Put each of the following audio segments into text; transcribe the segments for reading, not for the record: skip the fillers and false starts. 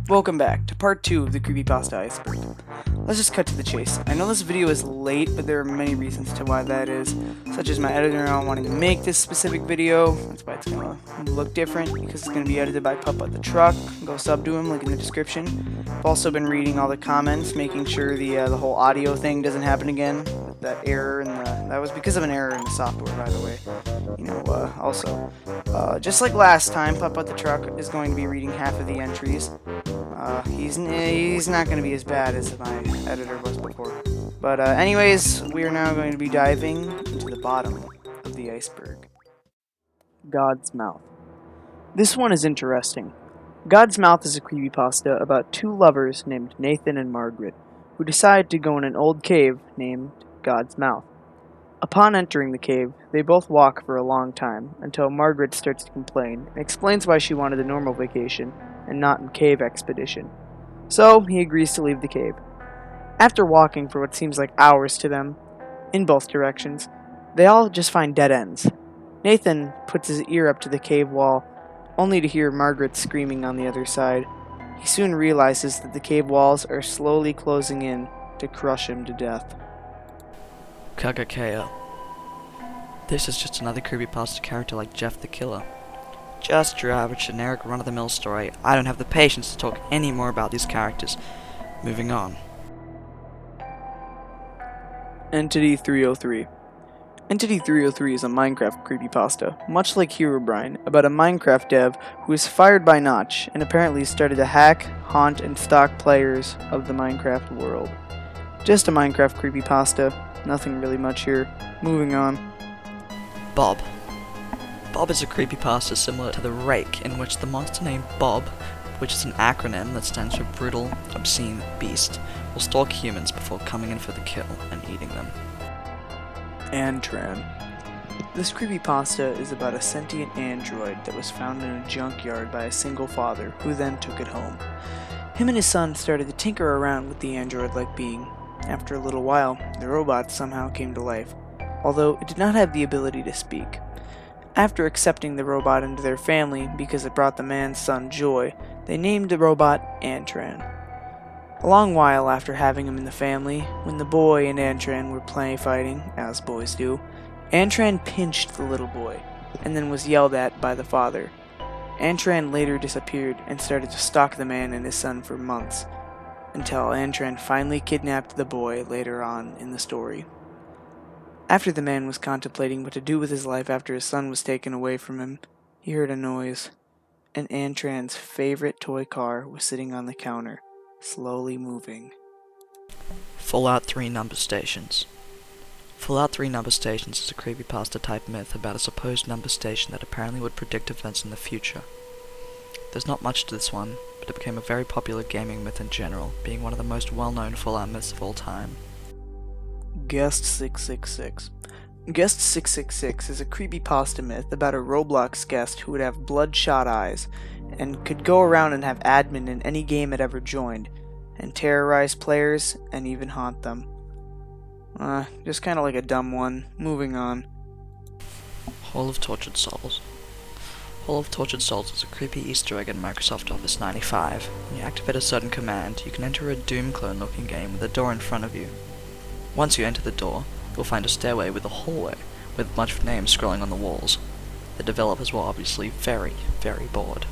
Welcome back to part 2 of the Creepypasta Iceberg. Let's just cut to the chase. I know this video is late, but there are many reasons to why that is, such as my editor not wanting to make this specific video. That's why it's gonna look different, because it's gonna be edited by Papa the Truck. Go sub to him, link in the description. I've also been reading all the comments, making sure the whole audio thing doesn't happen again. That error in that was because of an error in the software, by the way. Just like last time, Papa the Truck is going to be reading half of the entries. He's not going to be as bad as my editor was before. But anyways, we are now going to be diving into the bottom of the iceberg. God's Mouth. This one is interesting. God's Mouth is a creepypasta about two lovers named Nathan and Margaret, who decide to go in an old cave named God's Mouth. Upon entering the cave, they both walk for a long time, until Margaret starts to complain and explains why she wanted a normal vacation and not a cave expedition. So, he agrees to leave the cave. After walking for what seems like hours to them, in both directions, they all just find dead ends. Nathan puts his ear up to the cave wall, only to hear Margaret screaming on the other side. He soon realizes that the cave walls are slowly closing in to crush him to death. Kagakeo. This is just another creepypasta character like Jeff the Killer. Just your average generic run-of-the-mill story. I don't have the patience to talk any more about these characters. Moving on. Entity 303. Entity 303 is a Minecraft creepypasta, much like Herobrine, about a Minecraft dev who is fired by Notch and apparently started to hack, haunt, and stalk players of the Minecraft world. Just a Minecraft creepypasta, nothing really much here. Moving on. Bob. Bob is a creepypasta similar to The Rake, in which the monster named Bob, which is an acronym that stands for Brutal, Obscene Beast, will stalk humans before coming in for the kill and eating them. And Tram. This creepypasta is about a sentient android that was found in a junkyard by a single father, who then took it home. Him and his son started to tinker around with the android-like being. After a little while, the robot somehow came to life, although it did not have the ability to speak. After accepting the robot into their family because it brought the man's son joy, they named the robot Antran. A long while after having him in the family, when the boy and Antran were fighting, as boys do, Antran pinched the little boy, and then was yelled at by the father. Antran later disappeared and started to stalk the man and his son for months, until Antran finally kidnapped the boy later on in the story. After the man was contemplating what to do with his life after his son was taken away from him, he heard a noise, and Antran's favorite toy car was sitting on the counter, slowly moving. Fallout 3 Number Stations. Fallout 3 Number Stations is a creepypasta type myth about a supposed number station that apparently would predict events in the future. There's not much to this one, but it became a very popular gaming myth in general, being one of the most well-known Fallout myths of all time. Guest 666. Guest 666 is a creepypasta myth about a Roblox guest who would have bloodshot eyes, and could go around and have admin in any game it ever joined, and terrorize players, and even haunt them. Just kinda like a dumb one. Moving on. Hall of Tortured Souls. Hall of Tortured Souls is a creepy Easter egg in Microsoft Office 95. When you activate a certain command, you can enter a Doom clone looking game with a door in front of you. Once you enter the door, you'll find a stairway with a hallway, with a bunch of names scrolling on the walls. The developers were obviously very, very bored.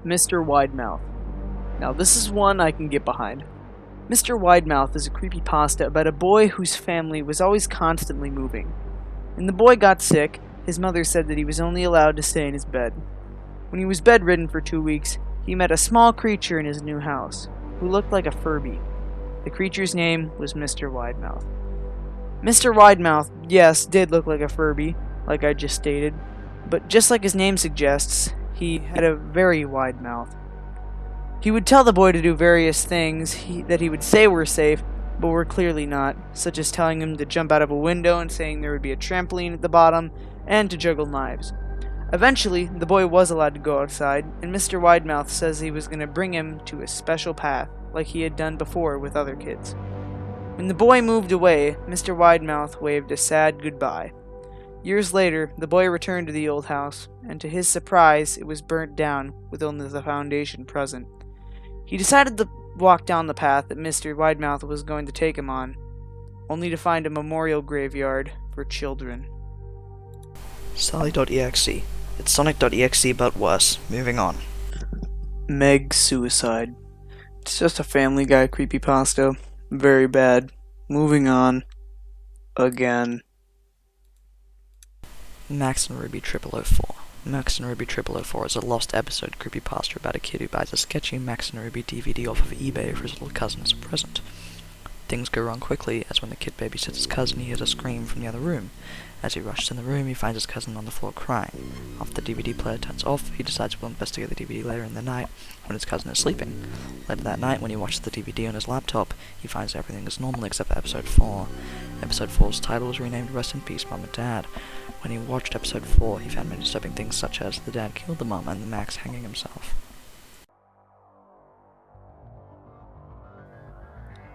Mr. Widemouth. Now this is one I can get behind. Mr. Widemouth is a creepypasta about a boy whose family was always constantly moving. When the boy got sick, his mother said that he was only allowed to stay in his bed. When he was bedridden for 2 weeks, he met a small creature in his new house, who looked like a Furby. The creature's name was Mr. Widemouth. Mr. Widemouth, yes, did look like a Furby, like I just stated, but just like his name suggests, he had a very wide mouth. He would tell the boy to do various things that he would say were safe, but were clearly not, such as telling him to jump out of a window and saying there would be a trampoline at the bottom, and to juggle knives. Eventually, the boy was allowed to go outside, and Mr. Widemouth says he was going to bring him to a special path, like he had done before with other kids. When the boy moved away, Mr. Widemouth waved a sad goodbye. Years later, the boy returned to the old house, and to his surprise, it was burnt down with only the foundation present. He decided to walk down the path that Mr. Widemouth was going to take him on, only to find a memorial graveyard for children. Sally.exe. It's Sonic.exe but worse. Moving on. Meg's suicide. It's just a Family Guy creepypasta. Very bad. Moving on. Again. Max and Ruby 0004. Max and Ruby 0004 is a lost episode creepypasta about a kid who buys a sketchy Max and Ruby DVD off of eBay for his little cousin as a present. Things go wrong quickly, as when the kid babysits his cousin, he hears a scream from the other room. As he rushes in the room, he finds his cousin on the floor crying. After the DVD player turns off, he decides we'll investigate the DVD later in the night, when his cousin is sleeping. Later that night, when he watches the DVD on his laptop, he finds everything is normal except for Episode 4. Episode 4's title was renamed Rest in Peace, Mom and Dad. When he watched Episode 4, he found many disturbing things such as the dad killed the mom and the Max hanging himself.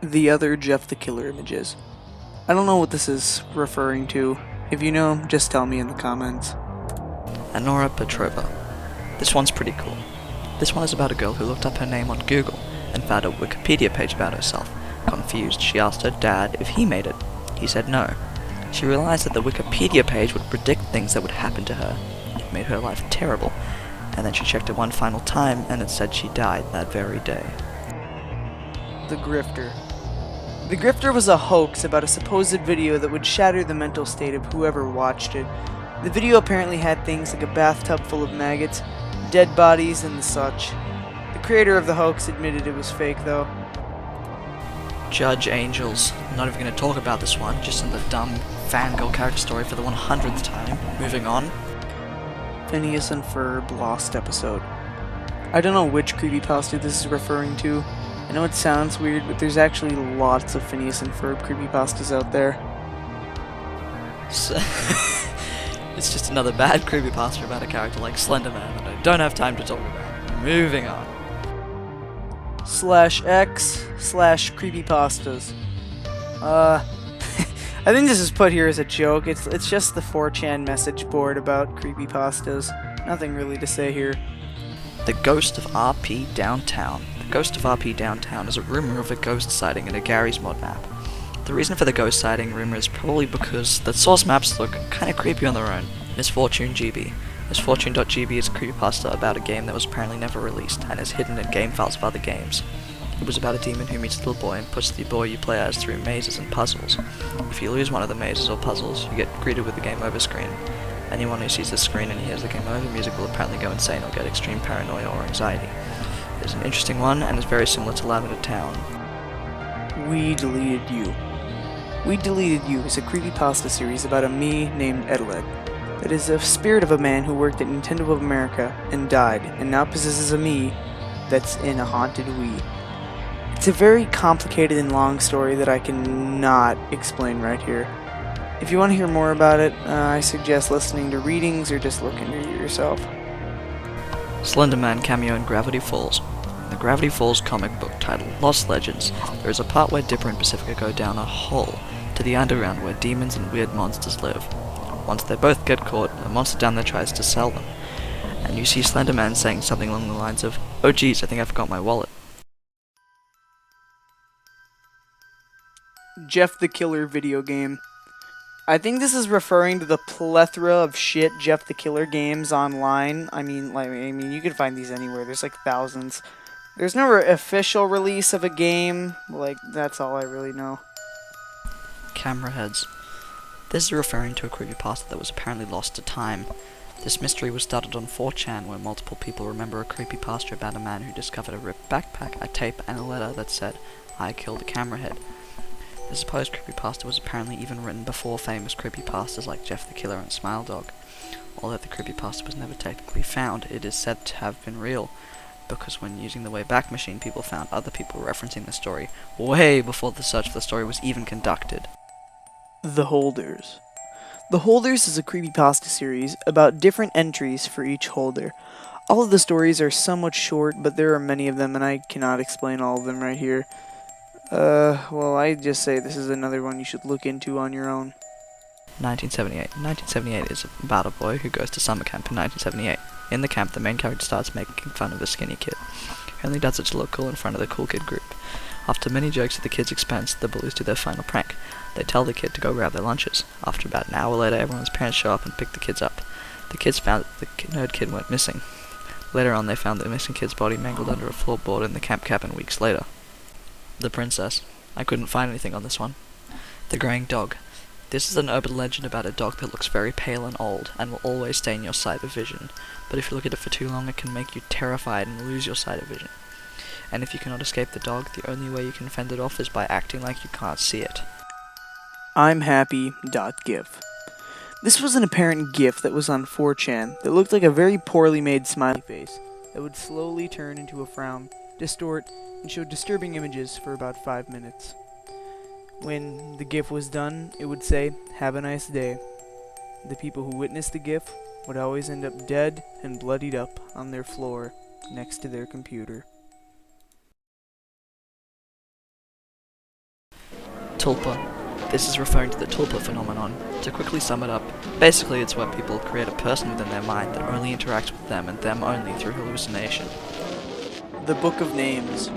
The other Jeff the Killer images. I don't know what this is referring to. If you know, just tell me in the comments. Anora Petrova. This one's pretty cool. This one is about a girl who looked up her name on Google and found a Wikipedia page about herself. Confused, she asked her dad if he made it. He said no. She realized that the Wikipedia page would predict things that would happen to her. It made her life terrible. And then she checked it one final time and it said she died that very day. The Grifter. The Grifter was a hoax about a supposed video that would shatter the mental state of whoever watched it. The video apparently had things like a bathtub full of maggots, dead bodies, and the such. The creator of the hoax admitted it was fake, though. Judge Angels. I'm not even going to talk about this one, just in the dumb fangirl character story for the 100th time. Moving on. Phineas and Ferb lost episode. I don't know which creepypasta this is referring to. I know it sounds weird, but there's actually lots of Phineas and Ferb creepypastas out there. So it's just another bad creepypasta about a character like Slenderman that I don't have time to talk about. Moving on. /x/creepypastas. I think this is put here as a joke. It's just the 4chan message board about creepypastas. Nothing really to say here. The Ghost of RP Downtown. The Ghost of RP Downtown is a rumor of a ghost sighting in a Gary's mod map. The reason for the ghost sighting rumor is probably because the source maps look kinda creepy on their own. Misfortune GB. Misfortune.gb is a creepypasta about a game that was apparently never released and is hidden in game files of other games. It was about a demon who meets a little boy and puts the boy you play as through mazes and puzzles. If you lose one of the mazes or puzzles, you get greeted with the game over screen. Anyone who sees this screen and hears the game over music will apparently go insane or get extreme paranoia or anxiety. It is an interesting one and is very similar to Lavender Town. We Deleted You. We Deleted You is a creepypasta series about a me named Edeled. It is the spirit of a man who worked at Nintendo of America and died, and now possesses a me that's in a haunted Wii. It's a very complicated and long story that I cannot explain right here. If you want to hear more about it, I suggest listening to readings or just looking at it yourself. Slenderman Cameo in Gravity Falls. In the Gravity Falls comic book titled Lost Legends, there is a part where Dipper and Pacifica go down a hole to the underground where demons and weird monsters live. Once they both get caught, a monster down there tries to sell them, and you see Slenderman saying something along the lines of, "Oh geez, I think I forgot my wallet." Jeff the Killer video game. I think this is referring to the plethora of shit Jeff the Killer games online. I mean, you can find these anywhere. There's like thousands. There's no official release of a game. Like, that's all I really know. Camera heads. This is referring to a creepypasta that was apparently lost to time. This mystery was started on 4chan, where multiple people remember a creepypasta about a man who discovered a ripped backpack, a tape, and a letter that said, "I killed a camera head." The supposed creepypasta was apparently even written before famous creepypastas like Jeff the Killer and Smile Dog. Although the creepypasta was never technically found, it is said to have been real, because when using the Wayback Machine, people found other people referencing the story way before the search for the story was even conducted. The Holders. The Holders is a creepypasta series about different entries for each holder. All of the stories are somewhat short, but there are many of them, and I cannot explain all of them right here. Well, I just say this is another one you should look into on your own. 1978. 1978 is about a boy who goes to summer camp in 1978. In the camp, the main character starts making fun of a skinny kid, who He only does it to look cool in front of the cool kid group. After many jokes at the kid's expense, the bullies do their final prank. They tell the kid to go grab their lunches. After about an hour later, everyone's parents show up and pick the kids up. The kids found that the nerd kid went missing. Later on, they found the missing kid's body mangled under a floorboard in the camp cabin weeks later. The princess. I couldn't find anything on this one. The graying dog. This is an urban legend about a dog that looks very pale and old, and will always stay in your sight of vision. But if you look at it for too long, it can make you terrified and lose your sight of vision. And if you cannot escape the dog, the only way you can fend it off is by acting like you can't see it. I'm happy.gif. This was an apparent GIF that was on 4chan that looked like a very poorly made smiley face that would slowly turn into a frown, distort, and show disturbing images for about 5 minutes. When the GIF was done, it would say, "Have a nice day." The people who witnessed the GIF would always end up dead and bloodied up on their floor next to their computer. Tulpa. This is referring to the tulpa phenomenon. To quickly sum it up, basically it's where people create a person within their mind that only interacts with them and them only through hallucination. The Book of Names.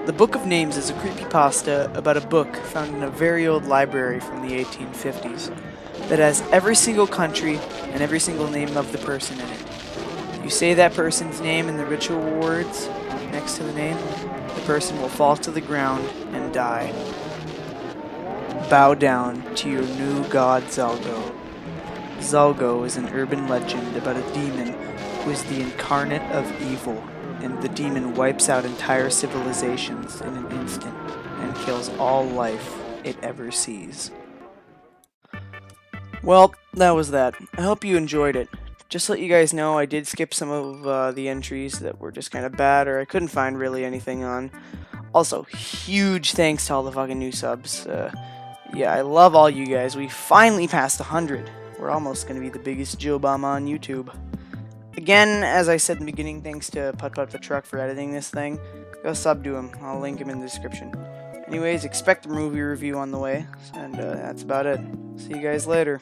The Book of Names is a creepypasta about a book found in a very old library from the 1850s that has every single country and every single name of the person in it. If you say that person's name in the ritual words next to the name, the person will fall to the ground and die. Bow down to your new god Zalgo. Zalgo is an urban legend about a demon who is the incarnate of evil, and the demon wipes out entire civilizations in an instant and kills all life it ever sees. Well, that was that. I hope you enjoyed it. Just to let you guys know, I did skip some of the entries that were just kind of bad, or I couldn't find really anything on. Also, huge thanks to all the fucking new subs. Yeah, I love all you guys. We finally passed 100. We're almost going to be the biggest Joe Bomb on YouTube. Again, as I said in the beginning, thanks to Putt for editing this thing. Go sub to him. I'll link him in the description. Anyways, expect a movie review on the way. And that's about it. See you guys later.